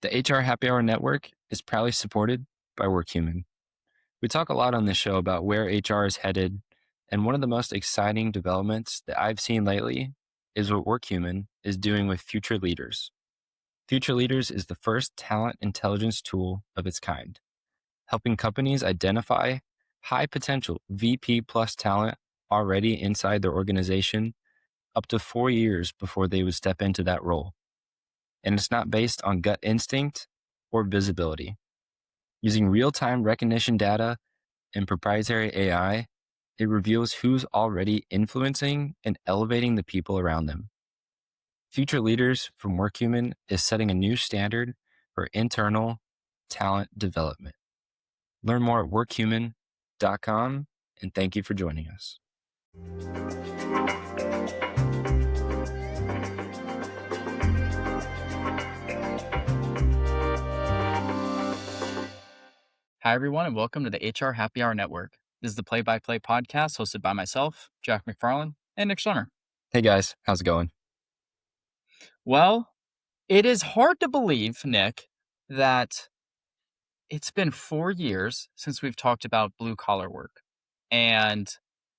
The HR Happy Hour Network is proudly supported by WorkHuman. We talk a lot on this show about where HR is headed, and one of the most exciting developments that I've seen lately is what WorkHuman is doing with Future Leaders. Future Leaders is the first talent intelligence tool of its kind, helping companies identify high potential VP plus talent already inside their organization up to 4 years before they would step into that role. And it's not based on gut instinct or visibility. Using real-time recognition data and proprietary AI, it reveals who's already influencing and elevating the people around them. Future Leaders from WorkHuman is setting a new standard for internal talent development. Learn more at workhuman.com, and thank you for joining us. Hi, everyone, and welcome to the HR Happy Hour Network. This is the play-by-play podcast hosted by myself, Jack McFarlane, and Nick Schlemmer. Hey guys, how's it going? Well, it is hard to believe, Nick, that it's been 4 years since we've talked about blue-collar work. And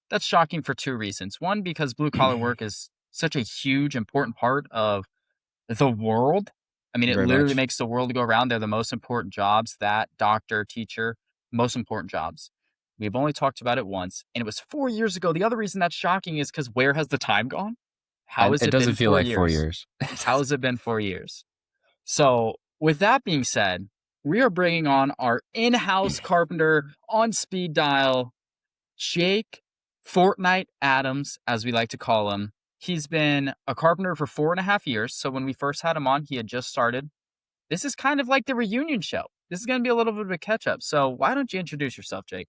that's shocking for two reasons. One, because blue-collar work is such a huge, important part of the world. I mean, it Very literally much. makes the world go around. They're the most important jobs, that, doctor, teacher, most important jobs. We've only talked about it once, and it was 4 years ago. The other reason that's shocking is because where has the time gone? How has It it doesn't been feel 4 like 4 years? years. How has it been 4 years? So with that being said, we are bringing on our in-house carpenter on speed dial, Jake Fortnite Adams, as we like to call him. He's been a carpenter for 4.5 years. So when we first had him on, he had just started. This is kind of like the reunion show. This is going to be a little bit of a catch up. So why don't you introduce yourself, Jake?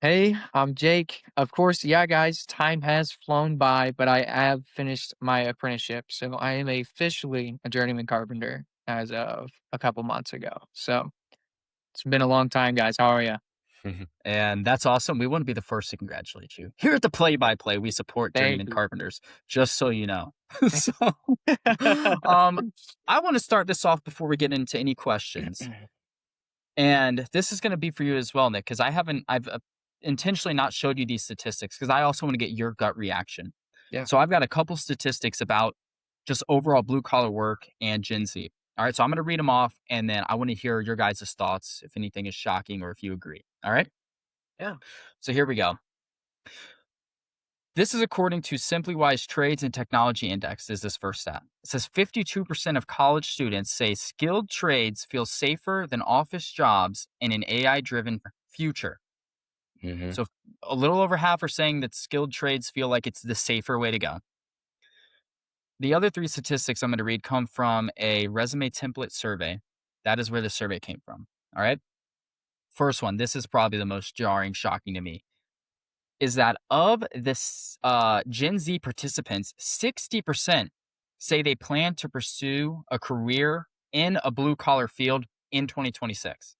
Hey, I'm Jake. Of course, yeah, guys, time has flown by, but I have finished my apprenticeship. So I am officially a journeyman carpenter as of a couple months ago. So it's been a long time, guys. How are you? And that's awesome. We want to be the first to congratulate you. Here at the Play by Play, we support Thank journeyman you. carpenters, just so you know. So, I want to start this off before we get into any questions. And this is going to be for you as well, Nick, because I've intentionally not showed you these statistics because I also want to get your gut reaction. Yeah. So I've got a couple statistics about just overall blue collar work and Gen Z. All right. So I'm going to read them off and then I want to hear your guys' thoughts, if anything is shocking or if you agree. All right. Yeah. So here we go. This is according to Simplywise Trades and Technology Index is this first stat. It says 52% of college students say skilled trades feel safer than office jobs in an AI-driven future. Mhm. So a little over half are saying that skilled trades feel like it's the safer way to go. The other three statistics I'm going to read come from a resume template survey. That is where the survey came from. All right. First one, this is probably the most jarring, shocking to me, is that of this Gen Z participants, 60% say they plan to pursue a career in a blue collar field in 2026.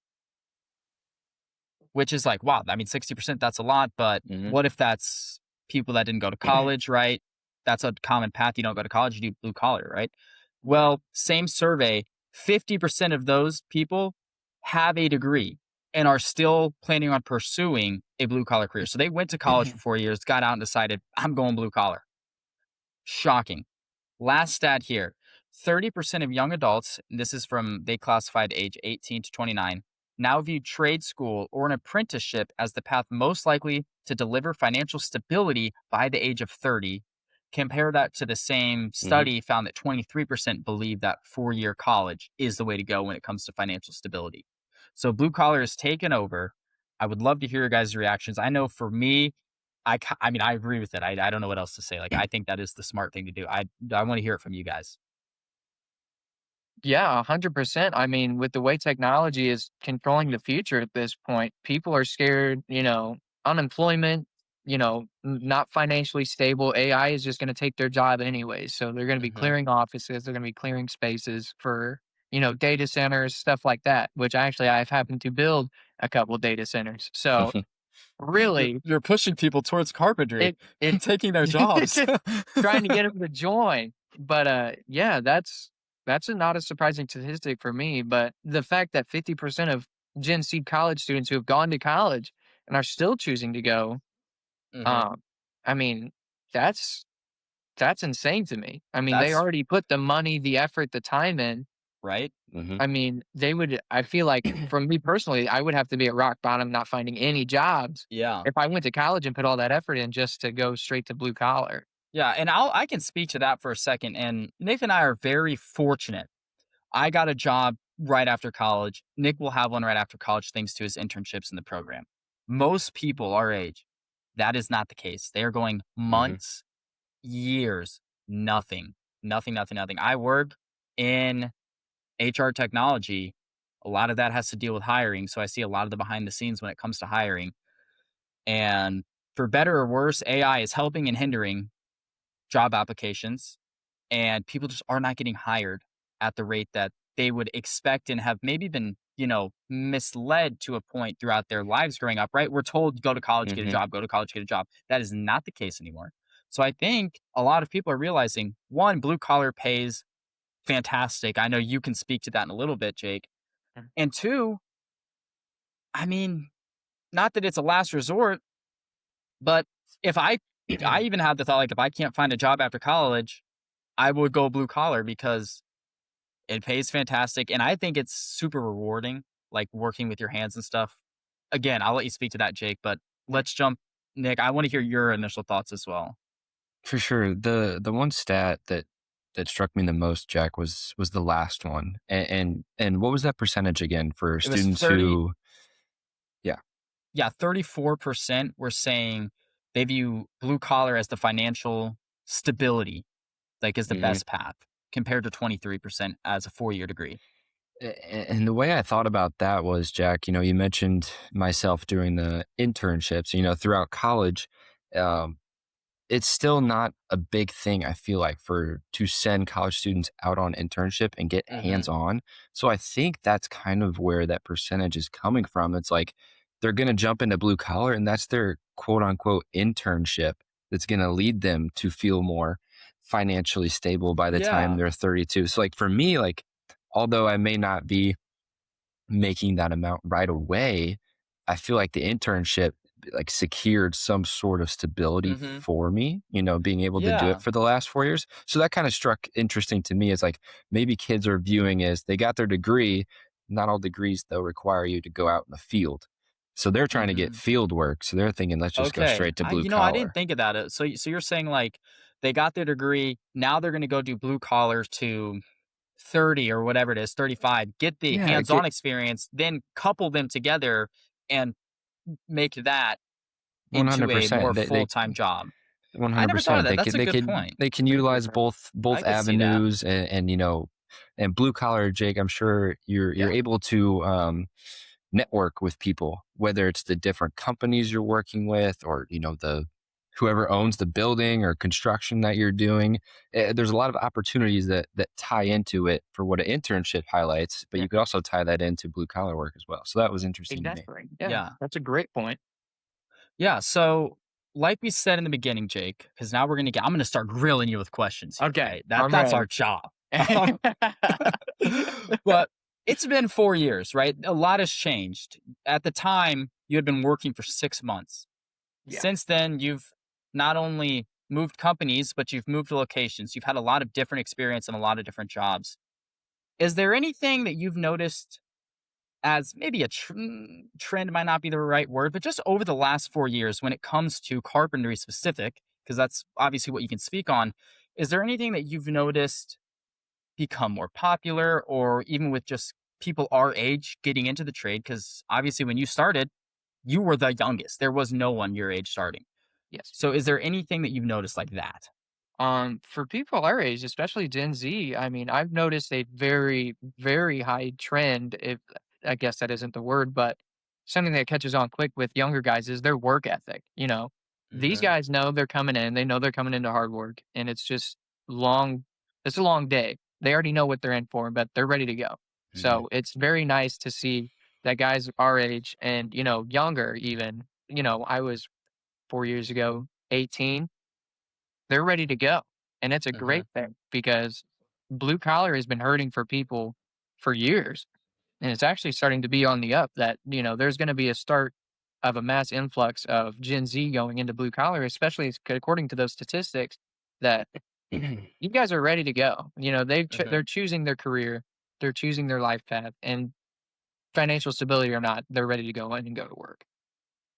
Which is like, wow, I mean, 60%, that's a lot, but Mhm. what if that's people that didn't go to college, right? That's a common path. You don't go to college, you do blue collar, right? Well, same survey, 50% of those people have a degree and are still planning on pursuing a blue collar career. So they went to college for 4 years, got out and decided, I'm going blue collar. Shocking. Last stat here, 30% of young adults, and this is from, they classified age 18 to 29, now view trade school or an apprenticeship as the path most likely to deliver financial stability by the age of 30. Compare that to the same study found that 23% believe that 4-year college is the way to go when it comes to financial stability. So blue collar is taken over. I would love to hear your guys' reactions. I know for me, I mean, I agree with it. I don't know what else to say. Like, I think that is the smart thing to do. I want to hear it from you guys. Yeah, 100%. I mean, with the way technology is controlling the future at this point, people are scared, unemployment, not financially stable. AI is just going to take their job anyways. So they're going to be clearing offices, they're going to be clearing spaces for, data centers, stuff like that, which actually I've happened to build a couple data centers. So really, You're pushing people towards carpentry it and it taking their jobs. trying to get them to join. But yeah, that's That's not a surprising statistic for me, but the fact that 50% of Gen Z college students who have gone to college and are still choosing to go, Mhm. um, I mean, that's that's insane to me. I mean, they That's already put the money, the effort, the time in. right? Hmm. I mean, they would I feel like for me personally, I would have to be at rock bottom not finding any jobs Yeah. if I went to college and put all that effort in just to go straight to blue collar. Yeah, and I can speak to that for a second, and Nick and I are very fortunate. I got a job right after college. Nick will have one right after college thanks to his internships in the program. Most people our age, that is not the case. They are going Hmm. months, years, nothing. Nothing, nothing, nothing. I work in HR technology. A lot of that has to deal with hiring, so I see a lot of the behind the scenes when it comes to hiring. And for better or worse, AI is helping and hindering job applications, and people just are not getting hired at the rate that they would expect and have maybe been, misled to a point throughout their lives growing up, right? We're told go to college, get a Hmm. job, go to college, get a job. That is not the case anymore. So I think a lot of people are realizing one, blue collar pays fantastic. I know you can speak to that in a little bit, Jake. Mm. And two, I mean, not that it's a last resort, but if I even had the thought like if I can't find a job after college, I would go blue collar because it pays fantastic, and I think it's super rewarding, like, working with your hands and stuff. Again, I'll let you speak to that, Jake, but let's jump Nick, I wanna hear your initial thoughts as well. For sure. The one stat that struck me the most, Jack, was the last one. And what was that percentage again for It was students 30 who? Yeah. yeah, 34% were saying they view blue collar as the financial stability, like, is the Hmm. best path, compared to 23% as a four-year degree. And the way I thought about that was, Jack, you mentioned myself doing the internships, throughout college. Um, it's still not a big thing, I feel like, for to send college students out on internship and get Mhm. hands-on. So I think that's kind of where that percentage is coming from. It's like they're gonna jump into blue collar and that's their quote unquote internship that's gonna lead them to feel more financially stable by the time Yeah. they're 32. So like for me, like although I may not be making that amount right away, I feel like the internship like secured some sort of stability Mhm. for me, being able to do it Yeah. for the last 4 years. So that kind of struck interesting to me as like maybe kids are viewing as they got their degree. Not all degrees though require you to go out in the field. So they're trying to get Mhm. field work. So they're thinking, let's just go Okay. straight to I blue I didn't collar. think of that. So you're saying like they got their degree, now they're going to go do blue collar to 30 or whatever it is, 35, get the Yeah, hands-on experience, then couple them together and make that into a more 100%. They full-time job. I never thought of 100%. that. They That's could a they good could point. they can Very good utilize point. I both could see that. avenues and blue collar, Jake, I'm sure you're Yeah. able to network with people, whether it's the different companies you're working with or the whoever owns the building or construction that you're doing. There's a lot of opportunities that tie into it for what an internship highlights, but Yeah, you could also tie that into blue collar work as well. So that was interesting to me. exactly. Yeah, Yeah. that's a great point. Yeah, so like we said in the beginning, Jake, because now I'm gonna start grilling you with questions here, Okay, right? I'm That's our ready. job. But it's been 4 years, right? A lot has changed. At the time, you had been working for 6 months. Yeah. Since then, you've not only moved companies, but you've moved locations. You've had a lot of different experience and a lot of different jobs. Is there anything that you've noticed as maybe a trend might not be the right word, but just over the last 4 years when it comes to carpentry specific, because that's obviously what you can speak on, is there anything that you've noticed become more popular or even with just people our age getting into the trade? Because obviously when you started, you were the youngest. There was no one your age starting. Yes. So is there anything that you've noticed like that? For people our age, especially Gen Z, I mean, I've noticed a very, very high trend. If I guess that isn't the word, but something that catches on quick with younger guys is their work ethic. These Mhm. guys know they're coming in. They know they're coming into hard work, and it's just long. It's a long day. They already know what they're in for, but they're ready to go. Mhm. So it's very nice to see that guys our age and younger even. I was 4 years ago, 18, they're ready to go. And it's a great Mhm. thing because blue collar has been hurting for people for years. And it's actually starting to be on the up that, there's going to be a start of a mass influx of Gen Z going into blue collar, especially according to those statistics that you guys are ready to go. Mhm. They're choosing their career, they're choosing their life path, and financial stability or not, they're ready to go in and go to work.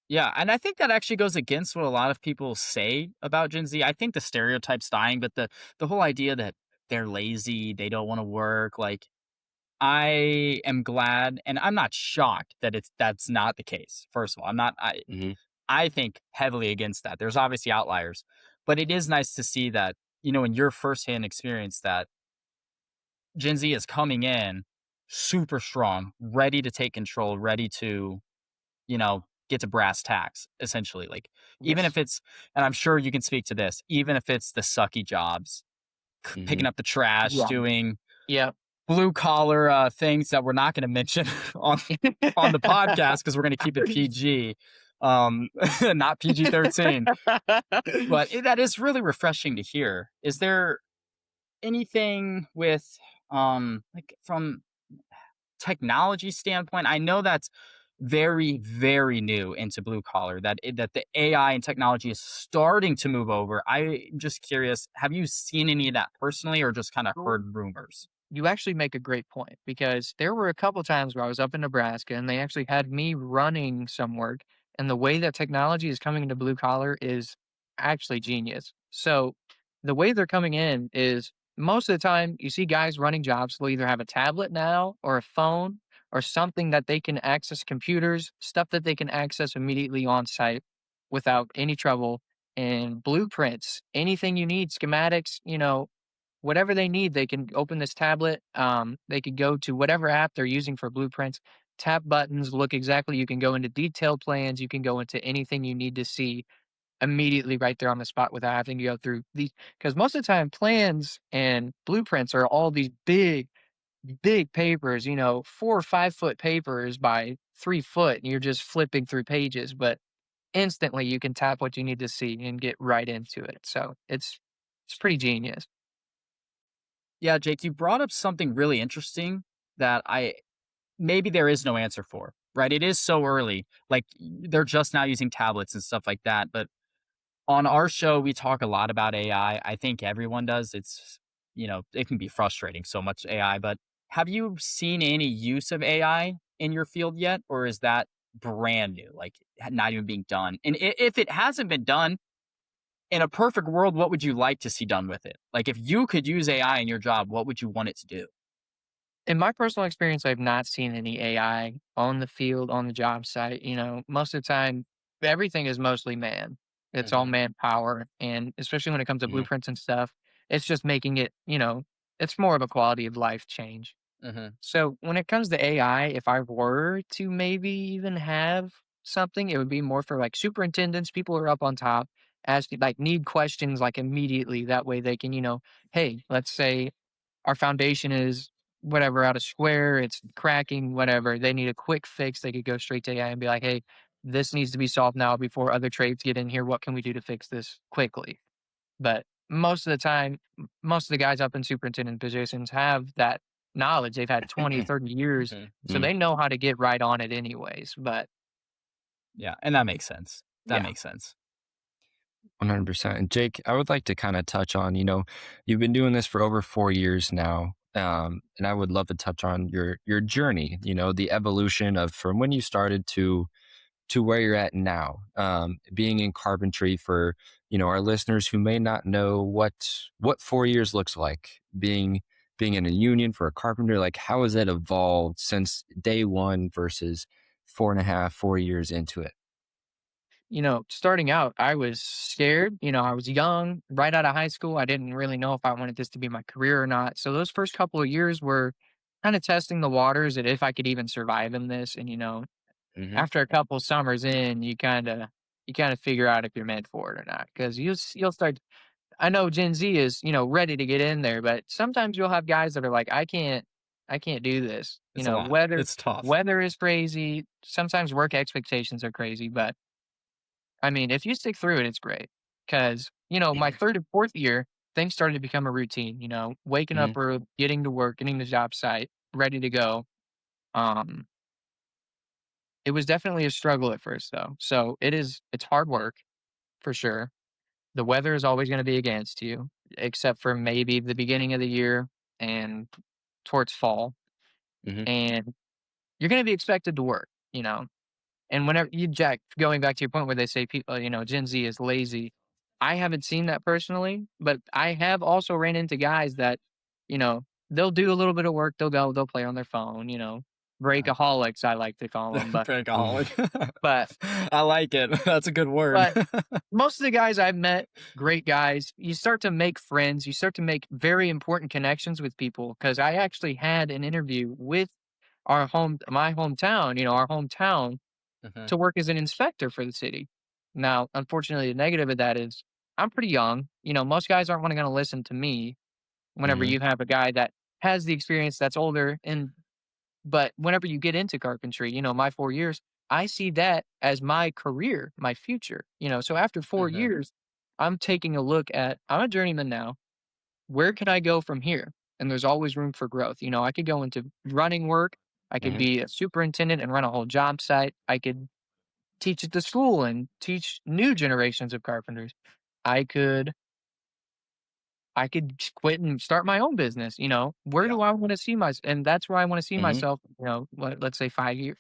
Yeah, and I think that actually goes against what a lot of people say about Gen Z. I think the stereotype's dying, but the whole idea that they're lazy, they don't want to work, like I am glad and I'm not shocked that that's not the case. First of all, I'm not Mhm. I think heavily against that. There's obviously outliers, but it is nice to see that, in your firsthand experience that Gen Z is coming in super strong, ready to take control, ready to, get to brass tacks, essentially. Like, even Yes. if it's, and I'm sure you can speak to this, even if it's the sucky jobs, picking Mhm. up the trash, Yeah. doing Yeah. blue collar things that we're not going to mention on the podcast because we're going to keep it PG, not PG-13. But that is really refreshing to hear. Is there anything with like from technology standpoint? I know that's very, very new into blue collar, that the AI and technology is starting to move over. I'm just curious, have you seen any of that personally or just kind of heard rumors? You actually make a great point because there were a couple times where I was up in Nebraska and they actually had me running some work. And the way that technology is coming into blue collar is actually genius. So the way they're coming in is most of the time you see guys running jobs, they'll either have a tablet now or a phone or something that they can access computers, stuff that they can access immediately on site without any trouble. And blueprints, anything you need, schematics, whatever they need, they can open this tablet. They could go to whatever app they're using for blueprints, tap buttons, look exactly. You can go into detailed plans. You can go into anything you need to see immediately right there on the spot without having to go through these. Because most of the time, plans and blueprints are all these big, big papers, 4 or 5 foot papers by 3 foot, and you're just flipping through pages. But instantly, you can tap what you need to see and get right into it. So it's pretty genius. Yeah, Jake, you brought up something really interesting that I maybe there is no answer for, right? It is so early. Like they're just now using tablets and stuff like that. But on our show, we talk a lot about AI. I think everyone does. It's, it can be frustrating so much AI, but have you seen any use of AI in your field yet? Or is that brand new, like not even being done? And if it hasn't been done, in a perfect world, what would you like to see done with it? Like if you could use AI in your job, what would you want it to do? In my personal experience, I've not seen any AI on the field, on the job site. Most of the time, everything is mostly man. It's all Hmm. manpower. And especially when it comes to Mhm. blueprints and stuff, it's just making it, it's more of a quality of life change. Hmm. So when it comes to AI, if I were to maybe even have something, it would be more for like superintendents, people who are up on top, asking like need questions like immediately. That way they can, hey, let's say our foundation is whatever out of square, it's cracking, whatever. They need a quick fix. They could go straight to AI and be like, hey, this needs to be solved now before other trades get in here. What can we do to fix this quickly? But most of the time, most of the guys up in superintendent positions have that knowledge. They've had 20, 30 years. Hmm. So Mm. they know how to get right on it anyways. But Yeah, and that makes sense. That yeah, makes sense. 100%. And Jake, I would like to kind of touch on, you've been doing this for over 4 years now. And I would love to touch on your journey, the evolution of from when you started to where you're at now. Being in carpentry for, our listeners who may not know what 4 years looks like. Being in a union for a carpenter, like how has that evolved since day one versus 4.5, 4 years into it? starting out, I was scared. I was young, right out of high school. I didn't really know if I wanted this to be my career or not. So those first couple of years were kind of testing the waters and if I could even survive in this. And Hmm. after a couple summers in, you kind of figure out if you're meant for it or not. Because you'll start. I know Gen Z is ready to get in there, but sometimes you'll have guys that are like, I can't do this. It's a lot. Weather It's tough. weather is crazy. Sometimes work expectations are crazy, but I mean, if you stick through it, it's great. Because my 3rd and 4th year, things started to become a routine, waking up Mhm. early, getting to work, getting the job site, ready to go. Um, it was definitely a struggle at first though. So it's hard work for sure. The weather is always going to be against you, except for maybe the beginning of the year and towards fall. Mhm. And you're going to be expected to work, And whenever Jack, going back to your point where they say people, Gen Z is lazy. I haven't seen that personally, but I have also ran into guys that, you know, they'll do a little bit of work, they'll play on their phone, Yeah. breakaholics, I like to call them, Mhm. but, I like it. That's a good word. but most of the guys I've met, great guys, you start to make friends, you start to make very important connections with people. Cause I actually had an interview with my hometown, our hometown Mhm. to work as an inspector for the city. Now, unfortunately, the negative of that is I'm pretty young. Most guys aren't going to listen to me whenever Mhm. you have a guy that has the experience that's older. But whenever you get into carpentry, my 4 years, I see that as my career, my future. So after four Mhm. years, I'm a journeyman now. Where can I go from here? And there's always room for growth. I could go into running work. I could Mhm. be a superintendent and run a whole job site. I could teach at the school and teach new generations of carpenters. I could just quit and start my own business. Where Yeah. do I want to see myself? And that's where I want to see Mhm. myself, let's say 5 years.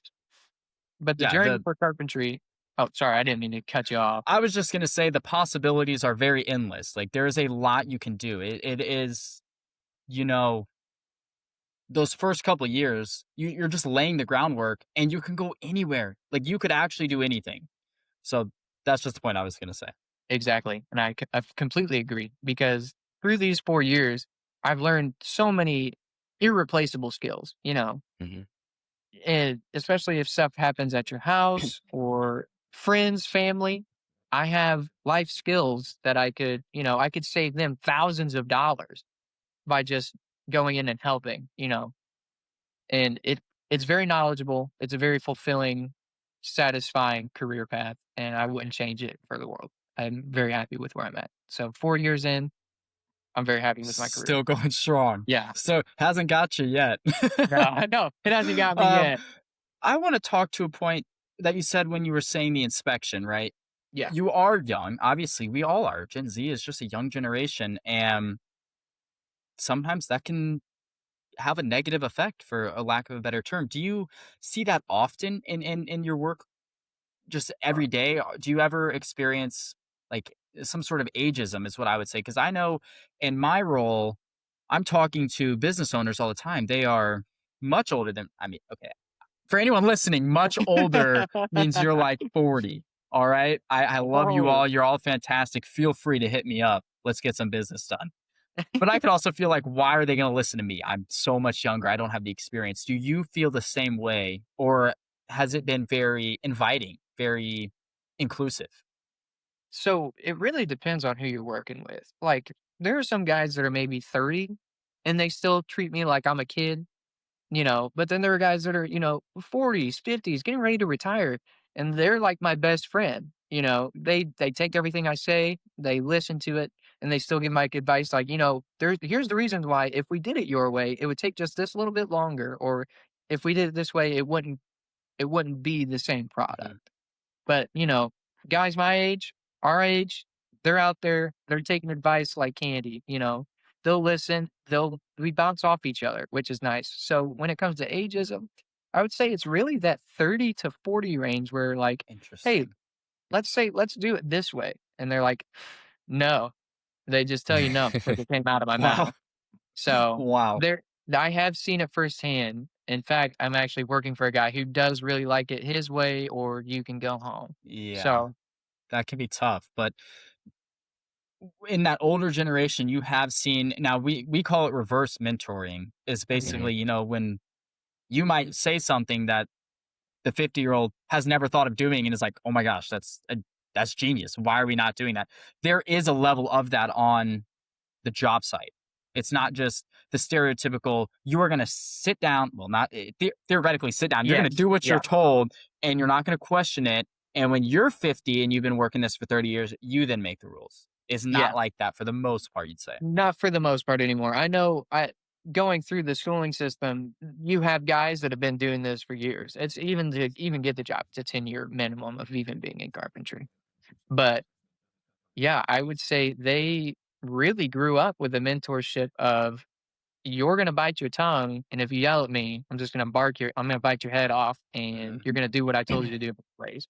But the Yeah. journey for carpentry, oh, sorry, I didn't mean to cut you off. I was just gonna say the possibilities are very endless. Like there is a lot you can do. It is, you know, those first couple of years, you're just laying the groundwork and you can go anywhere. Like you could actually do anything. So that's just the point I was gonna say. Exactly. And I completely agree because through these 4 years, I've learned so many irreplaceable skills, Mhm. and especially if stuff happens at your house or friends, family, I have life skills that I could save them thousands of dollars by just going in and helping. And it's very knowledgeable. It's a very fulfilling, satisfying career path, and I wouldn't change it for the world. I'm very happy with where I'm at. So 4 years in, I'm very happy with my career. Still going strong. Yeah. So hasn't got you yet. No, no, it hasn't got me um, yet. I want to talk to a point that you said when you were saying the inspection, right? Yeah. You are young. Obviously, we all are. Gen Z is just a young generation. And sometimes that can have a negative effect, for a lack of a better term. Do you see that often in your work, just every day? Do you ever experience like some sort of ageism, is what I would say? Because I know in my role, I'm talking to business owners all the time. They are much older than, I mean, okay, for anyone listening, much older means you're like 40. All right. I love you Oh, all. You're all fantastic. Feel free to hit me up. Let's get some business done. But I could also feel like, why are they going to listen to me? I'm so much younger. I don't have the experience. Do you feel the same way? Or has it been very inviting, very inclusive? so it really depends on who you're working with. Like, there are some guys that are maybe 30 and they still treat me like I'm a kid. But then there are guys that are, 40s, 50s, getting ready to retire, and they're like my best friend. They take everything I say, they listen to it, and they still give my advice. Like, here's the reasons why if we did it your way, it would take just this little bit longer, or if we did it this way, it wouldn't be the same product. Mhm. But, guys my age, our age, they're out there, they're taking advice like candy. They'll listen, we bounce off each other, which is nice. So when it comes to ageism, I would say it's really that 30 to 40 range where like, hey, Interesting. let's do it this way. And they're like, no. They just tell you no because it came out of my Wow. mouth. So Wow. there I have seen it firsthand. In fact, I'm actually working for a guy who does really like it his way or you can go home. Yeah. So That can be tough. But in that older generation, you have seen, now we call it reverse mentoring, is mhm. basically, when you might say something that the 50-year-old has never thought of doing and is like, "Oh my gosh, that's genius. Why are we not doing that?" There is a level of that on the job site. It's not just the stereotypical, you are gonna sit down, well, not theoretically sit down. You're gonna Yes. do what you're Yeah. told, and you're not gonna question it, and when you're 50 and you've been working this for 30 years, you then make the rules. is not Yeah. like that for the most part, you'd say. Not for the most part anymore. I know going through the schooling system, you have guys that have been doing this for years. It's even to even get the job, it's a 10-year minimum of even being in carpentry. But yeah, I would say they really grew up with the mentorship of you're gonna bite your tongue, and if you yell at me, I'm gonna bite your head off, and you're Mhm. gonna do what I told you to do anyways.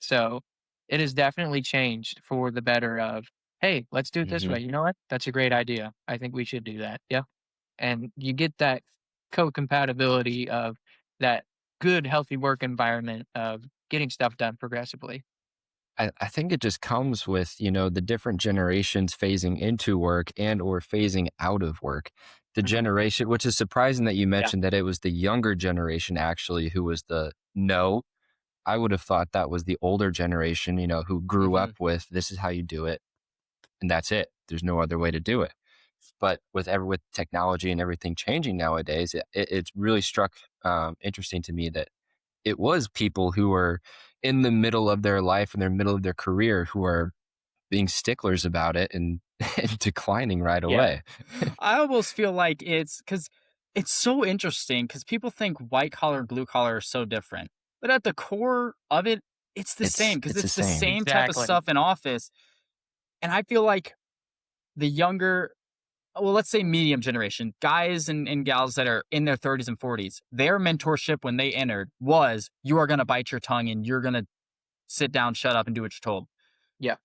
So it has definitely changed for the better of, hey, let's do it this Hmm. way. You know what? That's a great idea. I think we should do that. Yeah. And you get that co-compatibility of that good, healthy work environment of getting stuff done progressively. I think it just comes with, the different generations phasing into work and or phasing out of work. The Mhm. generation, which is surprising that you Yeah. mentioned that it was the younger generation actually who was the no. I would have thought that was the older generation, who grew up Mhm. with this is how you do it and that's it. There's no other way to do it. But with technology and everything changing nowadays, it's really struck interesting to me that it was people who were in the middle of their life and their middle of their career who are being sticklers about it and, and declining right Yeah. away. I almost feel like because it's so interesting because people think white collar, blue collar are so different. But at the core of it, it's the same because It's the it's the same. same type of Exactly. stuff in office. And I feel like the younger, well, let's say medium generation, guys and gals that are in their 30s and 40s, their mentorship when they entered was you are going to bite your tongue and you're going to sit down, shut up, and do what you're told. Yeah.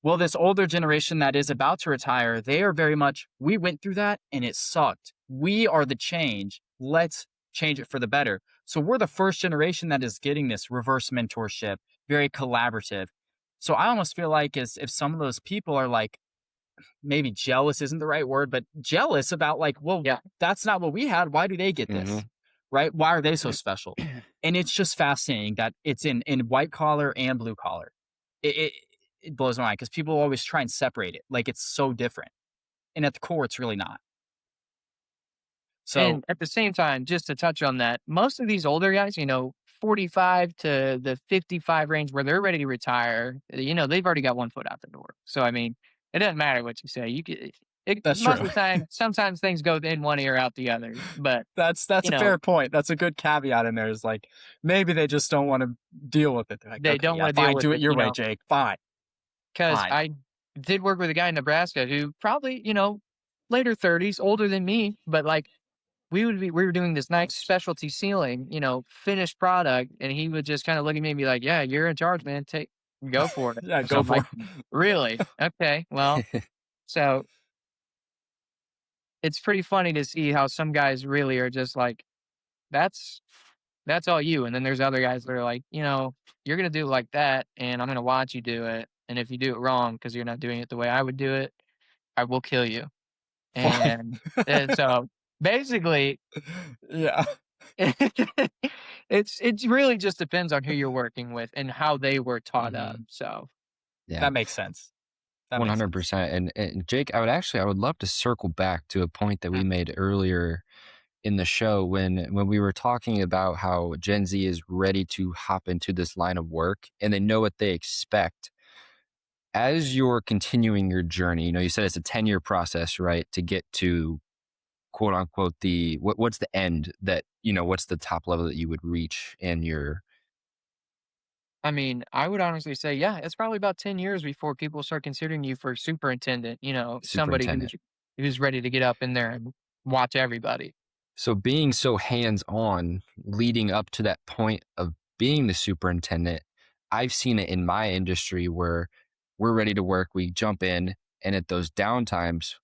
Well, this older generation that is about to retire, they are very much, we went through that and it sucked. We are the change. Let's change it for the better. So we're the first generation that is getting this reverse mentorship, very collaborative. So I almost feel like as if some of those people are like, maybe jealous isn't the right word, but jealous about like, well, Yeah. that's not what we had. Why do they get this? Hmm. Right? Why are they so special? And it's just fascinating that it's in white collar and blue collar. It it, it blows my mind because people always try and separate it like it's so different, and at the core, it's really not. So And at the same time, just to touch on that, most of these older guys, 45 to the 55 range where they're ready to retire, they've already got one foot out the door. So, I mean, it doesn't matter what you say. that's Most true. of the time, sometimes things go in one ear out the other, but, That's you a know, fair point. That's a good caveat in there. Is like maybe they just don't want to deal with it. They're like, they okay, don't yeah, want to deal fine, with do it it, your way, Jake. Fine, because fine. I did work with a guy in Nebraska who probably, later 30s, older than me, but like, we were doing this nice specialty ceiling, finished product, and he would just kinda look at me and be like, "Yeah, you're in charge, man. Go for it." Yeah, So go I'm for like, it. "Really? Okay, well." So it's pretty funny to see how some guys really are just like, "That's that's all you," and then there's other guys that are like, "You're gonna do it like that, and I'm gonna watch you do it, and if you do it wrong because 'cause you're not doing it the way I would do it, I will kill you." Fine. And so, basically Yeah. It really just depends on who you're working with and how they were taught up, Mhm. so Yeah, That makes sense. That makes sense. 100%. And Jake, I would love to circle back to a point that we mm, made earlier in the show when we were talking about how Gen Z is ready to hop into this line of work and they know what they expect. As you're continuing your journey, you said it's a 10-year process, right? To get to quote unquote what's the end that, what's the top level that you would reach in your I mean, I would honestly say, yeah, it's probably about 10 years before people start considering you for superintendent, somebody superintendent? who's ready to get up in there and watch everybody. So being so hands-on leading up to that point of being the superintendent, I've seen it in my industry where we're ready to work, we jump in, and at those downtimes,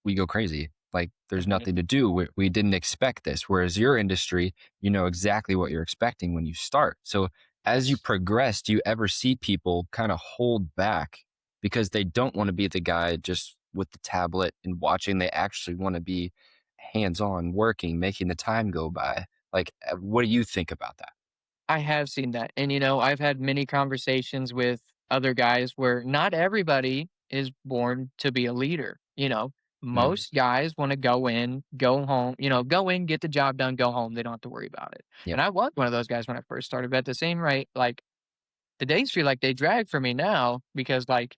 we go crazy. Like there's Mhm. nothing to do. We didn't expect this. Whereas your industry, you know exactly what you're expecting when you start. So as you Yes. progress, do you ever see people kind of hold back because they don't want to be the guy just with the tablet and watching? They actually want to be hands on, working, making the time go by. Like, what do you think about that? I have seen that. And, I've had many conversations with other guys where not everybody is born to be a leader. Mm, Most guys want to go in, go home, go in, get the job done, go home. They don't have to worry about it. yep. And I was one of those guys when I first started. But at the same rate, like the days feel like they drag for me now because, like,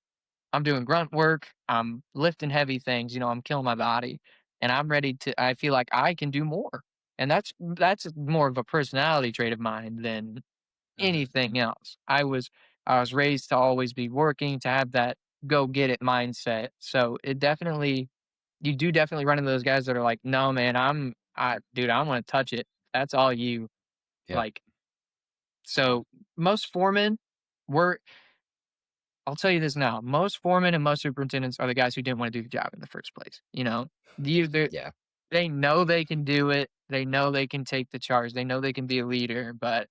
I'm doing grunt work, I'm lifting heavy things, I'm killing my body, and I'm ready to I feel like I can do more. And that's more of a personality trait of mine than Mhm. anything else. I was raised to always be working, to have that go get it mindset. So it definitely you do definitely run into those guys that are like, "No, man, dude, I wanna touch it. That's all you." Yep. Like, so most foremen were I'll tell you this now, most foremen and most superintendents are the guys who didn't wanna do the job in the first place, you know? You Yeah. they know they can do it, they know they can take the charge, they know they can be a leader, but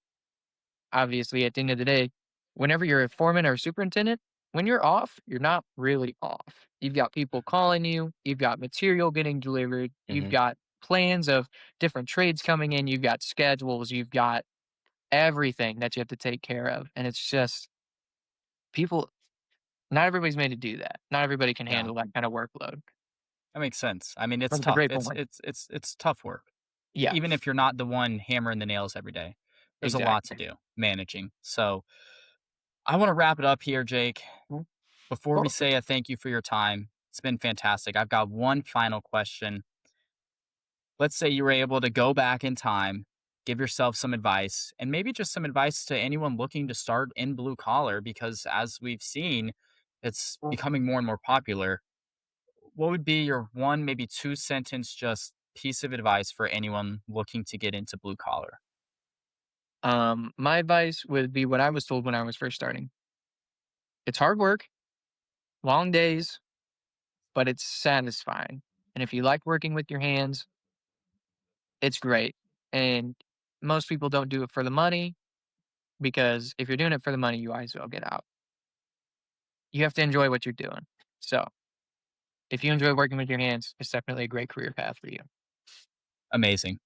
obviously, at the end of the day, whenever you're a foreman or a superintendent, when you're off, you're not really off. You've got people calling you, you've got material getting delivered, you've Hmm. got plans of different trades coming in, you've got schedules, you've got everything that you have to take care of. And it's just people, not everybody's made to do that. Not everybody can Yeah, handle that kind of workload. that makes sense. I mean, it's But it's a tough. great It's point. it's it's it's tough work. Yeah, Even if you're not the one hammering the nails every day, there's a lot to exactly. do managing. So I want to wrap it up here, Jake. Of Before we course. say a thank you for your time, it's been fantastic. I've got one final question. Let's say you were able to go back in time, give yourself some advice, and maybe just some advice to anyone looking to start in blue collar, because as we've seen, it's becoming more and more popular. What would be your one, maybe two sentence just piece of advice for anyone looking to get into blue collar? My advice would be what I was told when I was first starting. It's hard work, long days, but it's satisfying. And if you like working with your hands, it's great. And most people don't do it for the money because if you're doing it for the money, you might as well get out. You have to enjoy what you're doing. So if you enjoy working with your hands, it's definitely a great career path for you. Amazing.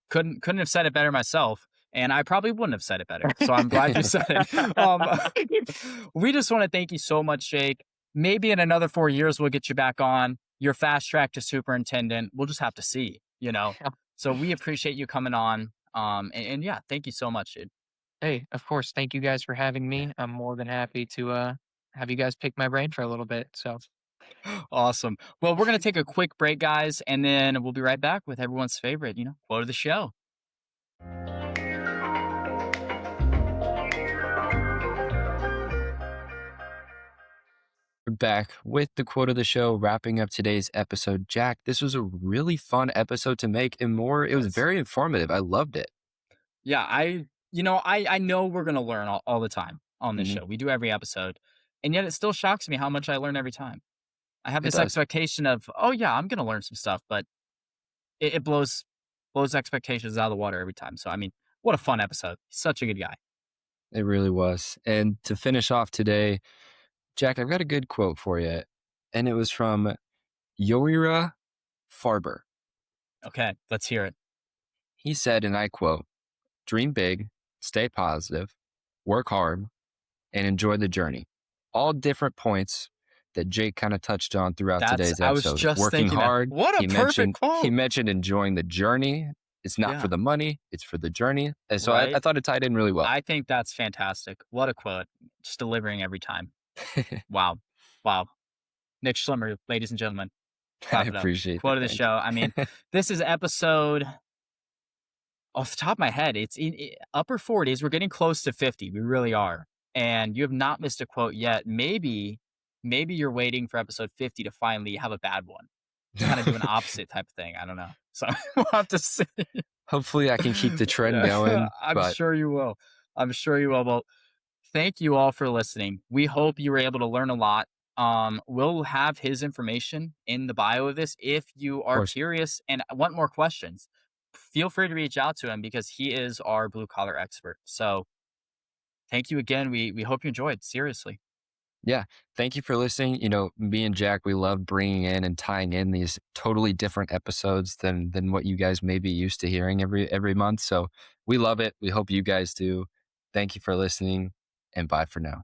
Couldn't have said it better myself, and I probably wouldn't have said it better. So I'm glad you said it. We just want to thank you so much, Jake. Maybe in another 4 years we'll get you back on. You're fast track to superintendent. We'll just have to see. So we appreciate you coming on. And yeah, thank you so much, dude. Hey, of course, thank you guys for having Yeah. me. I'm more than happy to have you guys pick my brain for a little bit. So Awesome. Well, we're gonna take a quick break, guys, and then we'll be right back with everyone's favorite, quote of the show. We're back with the quote of the show, wrapping up today's episode. Jack, this was a really fun episode to make and more, it was Yes. very informative. I loved it. Yeah, I know we're gonna learn all the time on this Hmm. show. We do every episode, and yet it still shocks me how much I learn every time. I have It this does. expectation of, oh yeah, I'm gonna learn some stuff, but it blows expectations out of the water every time. So I mean, what a fun episode! Such a good guy. It really was. And to finish off today, Jack, I've got a good quote for you. And it was from Yoira Farber. Okay, let's hear it. He said, and I quote, dream big, stay positive, work hard, and enjoy the journey. All different points that Jake kind of touched on throughout today's I was episode. just Working thinking that. hard. What a perfect He quote. mentioned enjoying the journey. It's not for Yeah, the money, it's for the journey. And so I right. thought it tied in really well. I think that's fantastic. What a quote. Just delivering every time. Wow. Wow. Nick Schlemmer, ladies and gentlemen. I Clap it up. appreciate Quote that. of the Thanks. show. I mean, this is episode off the top of my head. It's in upper 40s. We're getting close to 50. We really are. And you have not missed a quote yet. Maybe you're waiting for episode 50 to finally have a bad one. Kind of do an opposite type of thing. I don't know. So we'll have to see. Hopefully I can keep the trend Yeah, going, I'm but sure you will. I'm sure you will. Well, thank you all for listening. We hope you were able to learn a lot. We'll have his information in the bio of this. If you of are course, curious and want more questions, feel free to reach out to him because he is our blue collar expert. So thank you again. We hope you enjoyed. Seriously. yeah. Thank you for listening. Me and Jack, we love bringing in and tying in these totally different episodes than what you guys may be used to hearing every month. So we love it. We hope you guys do. Thank you for listening, and bye for now.